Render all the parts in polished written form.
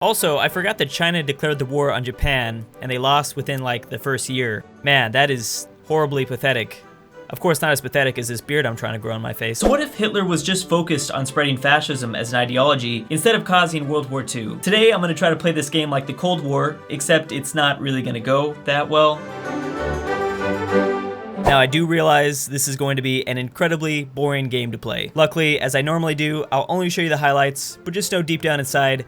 Also, I forgot that China declared the war on Japan, and they lost within like the first year. Man, that is horribly pathetic. Of course, not as pathetic as this beard I'm trying to grow on my face. So what if Hitler was just focused on spreading fascism as an ideology instead of causing World War II? Today, I'm gonna try to play this game like the Cold War, except it's not really gonna go that well. Now, I do realize this is going to be an incredibly boring game to play. Luckily, as I normally do, I'll only show you the highlights, but just know deep down inside,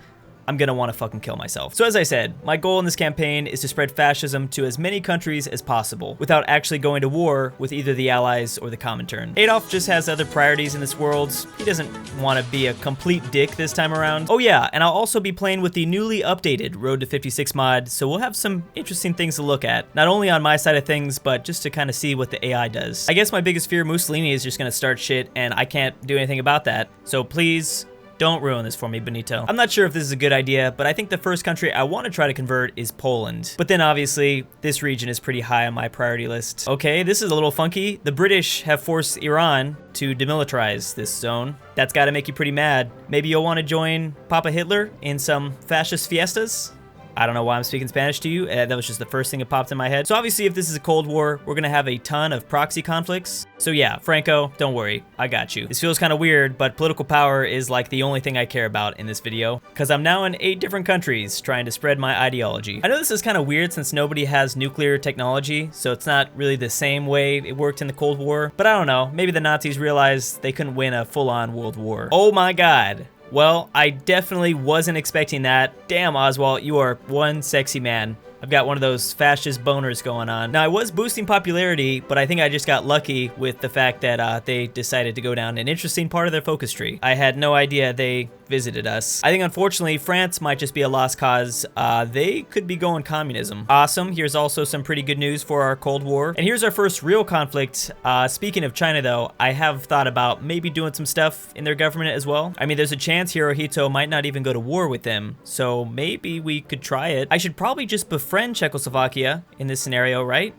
I'm gonna wanna fucking kill myself. So as I said, my goal in this campaign is to spread fascism to as many countries as possible without actually going to war with either the Allies or the Comintern. Adolf just has other priorities in this world. He doesn't wanna be a complete dick this time around. Oh yeah, and I'll also be playing with the newly updated Road to 56 mod, so we'll have some interesting things to look at. Not only on my side of things, but just to kind of see what the AI does. I guess my biggest fear, Mussolini is just gonna start shit, and I can't do anything about that. So please, don't ruin this for me, Benito. I'm not sure if this is a good idea, but I think the first country I want to try to convert is Poland. But then obviously, this region is pretty high on my priority list. Okay, this is a little funky. The British have forced Iran to demilitarize this zone. That's gotta make you pretty mad. Maybe you'll want to join Papa Hitler in some fascist fiestas? I don't know why I'm speaking Spanish to you. That was just the first thing that popped in my head. So obviously, if this is a Cold War, we're gonna have a ton of proxy conflicts. So yeah, Franco, don't worry, I got you. This feels kind of weird, but political power is like the only thing I care about in this video, because I'm now in 8 different countries trying to spread my ideology. I know this is kind of weird since nobody has nuclear technology, so it's not really the same way it worked in the Cold War, but I don't know, maybe the Nazis realized they couldn't win a full-on world war. Oh my god. Well, I definitely wasn't expecting that. Damn, Oswald, you are one sexy man. I've got one of those fascist boners going on. Now, I was boosting popularity, but I think I just got lucky with the fact that they decided to go down an interesting part of their focus tree. I had no idea they visited us. I think, unfortunately, France might just be a lost cause. They could be going communism. Awesome. Here's also some pretty good news for our Cold War. And here's our first real conflict. Speaking of China, though, I have thought about maybe doing some stuff in their government as well. I mean, there's a chance Hirohito might not even go to war with them, so maybe we could try it. I should probably just befriend Czechoslovakia in this scenario, right?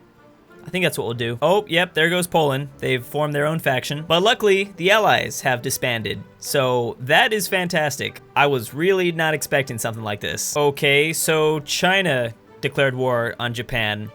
I think that's what we'll do. Oh, yep, there goes Poland. They've formed their own faction. But luckily, the Allies have disbanded. So that is fantastic. I was really not expecting something like this. Okay, so China declared war on Japan.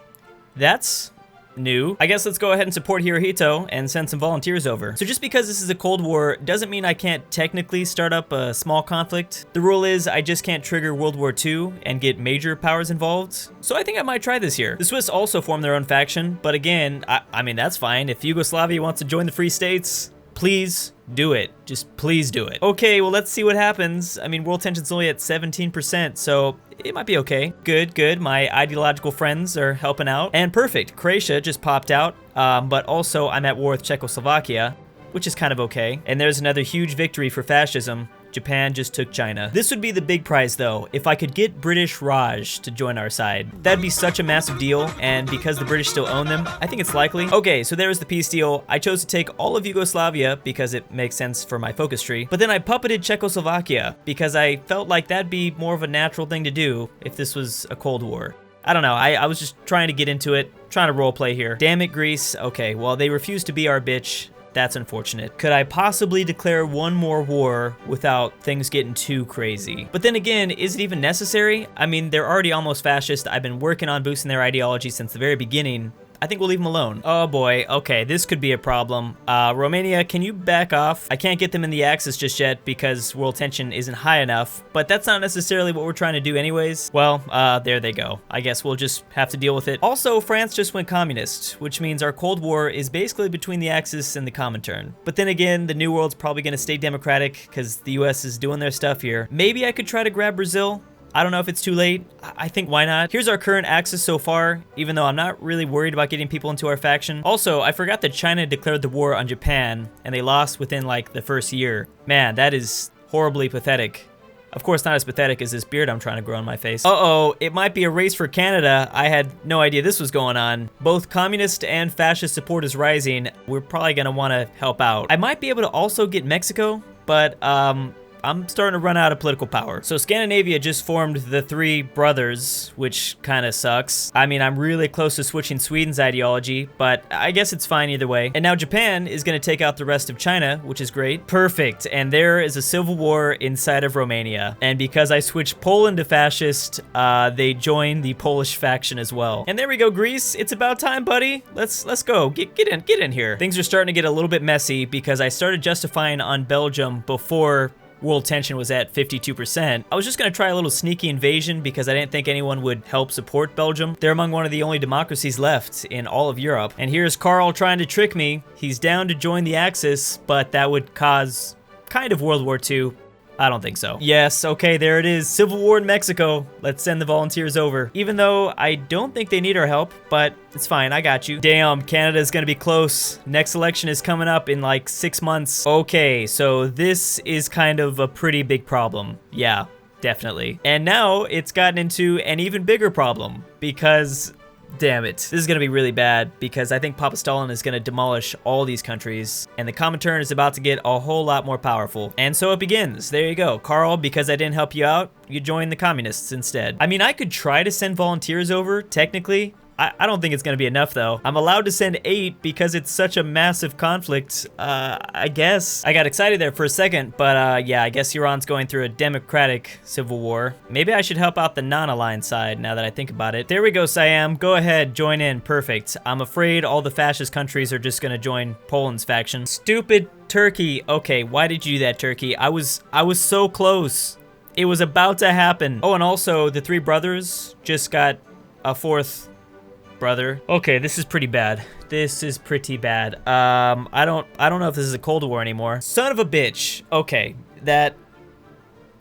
That's new. I guess let's go ahead and support Hirohito and send some volunteers over. So just because this is a Cold War doesn't mean I can't technically start up a small conflict. The rule is I just can't trigger World War II and get major powers involved. So I think I might try this here. The Swiss also formed their own faction, but again, I mean, that's fine. If Yugoslavia wants to join the Free States, please do it. Just please do it. Okay, well, let's see what happens. I mean, world tension's only at 17%, so it might be okay. Good, good. My ideological friends are helping out. And perfect. Croatia just popped out, but also I'm at war with Czechoslovakia, which is kind of okay. And there's another huge victory for fascism. Japan just took China. This would be the big prize though, if I could get British Raj to join our side. That'd be such a massive deal, and because the British still own them, I think it's likely. Okay, so there's the peace deal. I chose to take all of Yugoslavia because it makes sense for my focus tree, but then I puppeted Czechoslovakia because I felt like that'd be more of a natural thing to do if this was a Cold War. I don't know, I was just trying to get into it, trying to roleplay here. Damn it, Greece. Okay, well, they refused to be our bitch. That's unfortunate. Could I possibly declare one more war without things getting too crazy? But then again, is it even necessary? I mean, they're already almost fascist. I've been working on boosting their ideology since the very beginning. I think we'll leave them alone. Oh boy, okay, this could be a problem. Romania, can you back off? I can't get them in the Axis just yet because world tension isn't high enough, but that's not necessarily what we're trying to do anyways. Well, there they go. I guess we'll just have to deal with it. Also, France just went communist, which means our Cold War is basically between the Axis and the Comintern. But then again, the New World's probably gonna stay democratic because the US is doing their stuff here. Maybe I could try to grab Brazil. I don't know if it's too late. I think why not? Here's our current axis so far, even though I'm not really worried about getting people into our faction. Also, I forgot that China declared the war on Japan, and they lost within like the first year. Man, that is horribly pathetic. Of course, not as pathetic as this beard I'm trying to grow on my face. Uh-oh, it might be a race for Canada. I had no idea this was going on. Both communist and fascist support is rising. We're probably gonna wanna help out. I might be able to also get Mexico, but I'm starting to run out of political power. So Scandinavia just formed the Three Brothers, which kind of sucks. I mean, I'm really close to switching Sweden's ideology, but I guess it's fine either way. And now Japan is going to take out the rest of China, which is great. Perfect. And there is a civil war inside of Romania. And because I switched Poland to fascist, they joined the Polish faction as well. And there we go, Greece. It's about time, buddy. Let's go. Get in here. Things are starting to get a little bit messy because I started justifying on Belgium before world tension was at 52%. I was just gonna try a little sneaky invasion because I didn't think anyone would help support Belgium. They're among one of the only democracies left in all of Europe. And here's Karl trying to trick me. He's down to join the Axis, but that would cause kind of World War II. I don't think so. Yes, okay, there it is. Civil War in Mexico. Let's send the volunteers over. Even though I don't think they need our help, but it's fine, I got you. Damn, Canada's gonna be close. Next election is coming up in like 6 months. Okay, so this is kind of a pretty big problem. Yeah, definitely. And now it's gotten into an even bigger problem because damn it. This is gonna be really bad because I think Papa Stalin is gonna demolish all these countries and the Comintern is about to get a whole lot more powerful. And so it begins. There you go. Karl, because I didn't help you out, you join the communists instead. I mean, I could try to send volunteers over, technically. I don't think it's gonna be enough though. I'm allowed to send 8 because it's such a massive conflict, I guess. I got excited there for a second, but yeah, I guess Iran's going through a democratic civil war. Maybe I should help out the non-aligned side now that I think about it. There we go, Siam, go ahead, join in, perfect. I'm afraid all the fascist countries are just gonna join Poland's faction. Stupid Turkey. Okay, why did you do that, Turkey? I was so close. It was about to happen. Oh, and also the Three Brothers just got a 4th brother. Okay, this is pretty bad. This is pretty bad. I don't know if this is a Cold War anymore. Son of a bitch. Okay, that,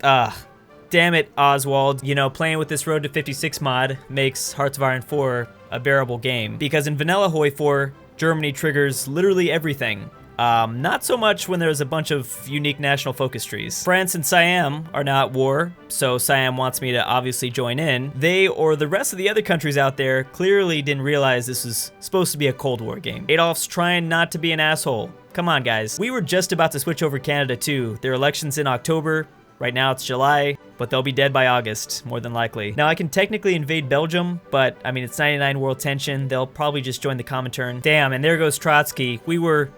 damn it, Oswald. You know, playing with this Road to 56 mod makes Hearts of Iron 4 a bearable game. Because in vanilla HOI4, Germany triggers literally everything. Not so much when there's a bunch of unique national focus trees. France and Siam are now at war, so Siam wants me to obviously join in. They, or the rest of the other countries out there, clearly didn't realize this was supposed to be a Cold War game. Adolf's trying not to be an asshole. Come on, guys. We were just about to switch over Canada too. Their election's in October. Right now it's July, but they'll be dead by August, more than likely. Now I can technically invade Belgium, but I mean, it's 99 world tension. They'll probably just join the Comintern. Damn, and there goes Trotsky. We were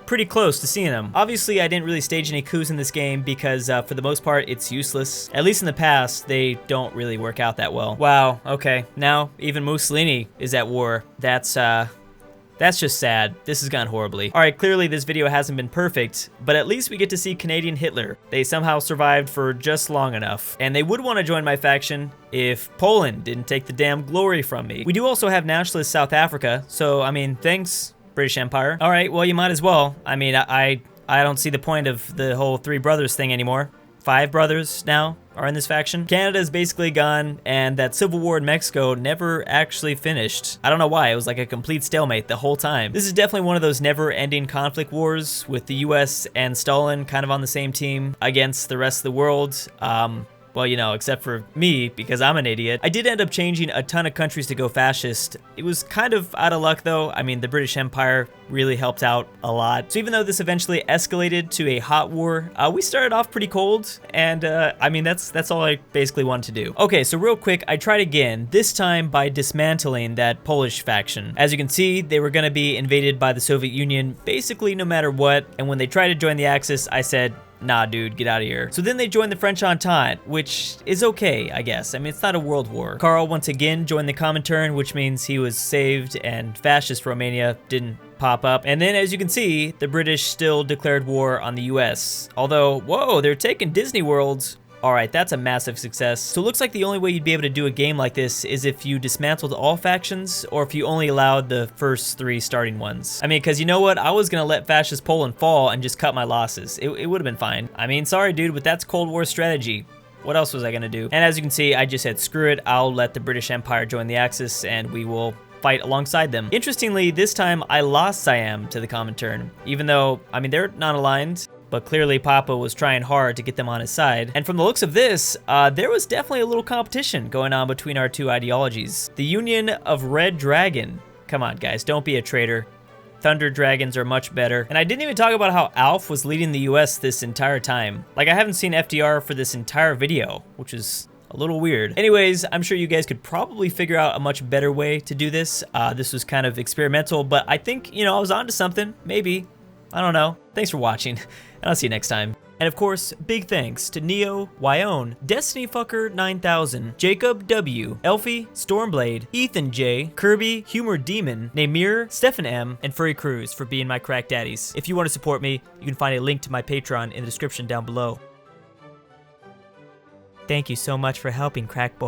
pretty close to seeing him. Obviously, I didn't really stage any coups in this game because for the most part, it's useless. At least in the past, they don't really work out that well. Wow, okay. Now, even Mussolini is at war. That's just sad. This has gone horribly. All right, clearly this video hasn't been perfect, but at least we get to see Canadian Hitler. They somehow survived for just long enough. And they would want to join my faction if Poland didn't take the damn glory from me. We do also have nationalist South Africa, so I mean, thanks, British Empire. All right, well, you might as well. I mean, I don't see the point of the whole Three Brothers thing anymore. 5 brothers now are in this faction. Canada is basically gone, and that civil war in Mexico never actually finished. I don't know why, it was like a complete stalemate the whole time. This is definitely one of those never-ending conflict wars with the US and Stalin kind of on the same team against the rest of the world. Well, you know, except for me, because I'm an idiot. I did end up changing a ton of countries to go fascist. It was kind of out of luck, though. I mean, the British Empire really helped out a lot. So even though this eventually escalated to a hot war, we started off pretty cold, and I mean, that's all I basically wanted to do. Okay, so real quick, I tried again, this time by dismantling that Polish faction. As you can see, they were gonna be invaded by the Soviet Union basically no matter what, and when they tried to join the Axis, I said, nah, dude, get out of here. So then they joined the French Entente, which is okay, I guess. I mean, it's not a world war. Karl once again joined the Comintern, which means he was saved and fascist Romania didn't pop up. And then, as you can see, the British still declared war on the US. Although, whoa, they're taking Disney World. All right, that's a massive success. So it looks like the only way you'd be able to do a game like this is if you dismantled all factions or if you only allowed the first 3 starting ones. I mean, because you know what? I was going to let fascist Poland fall and just cut my losses. It would have been fine. I mean, sorry, dude, but that's Cold War strategy. What else was I going to do? And as you can see, I just said, screw it. I'll let the British Empire join the Axis and we will fight alongside them. Interestingly, this time I lost Siam to the Comintern, even though, I mean, they're non-aligned. But clearly Papa was trying hard to get them on his side. And from the looks of this, there was definitely a little competition going on between our 2 ideologies. The Union of Red Dragon. Come on, guys, don't be a traitor. Thunder Dragons are much better. And I didn't even talk about how Alf was leading the US this entire time. Like, I haven't seen FDR for this entire video, which is a little weird. Anyways, I'm sure you guys could probably figure out a much better way to do this. This was kind of experimental, but I think, you know, I was onto something. Maybe. I don't know. Thanks for watching, and I'll see you next time. And of course, big thanks to Neo, Wyone, Destinyfucker 9000, Jacob W, Elfie, Stormblade, Ethan J, Kirby, Humor Demon, Namir, Stefan M, and Furry Cruz for being my crack daddies. If you want to support me, you can find a link to my Patreon in the description down below. Thank you so much for helping, Crack Boy.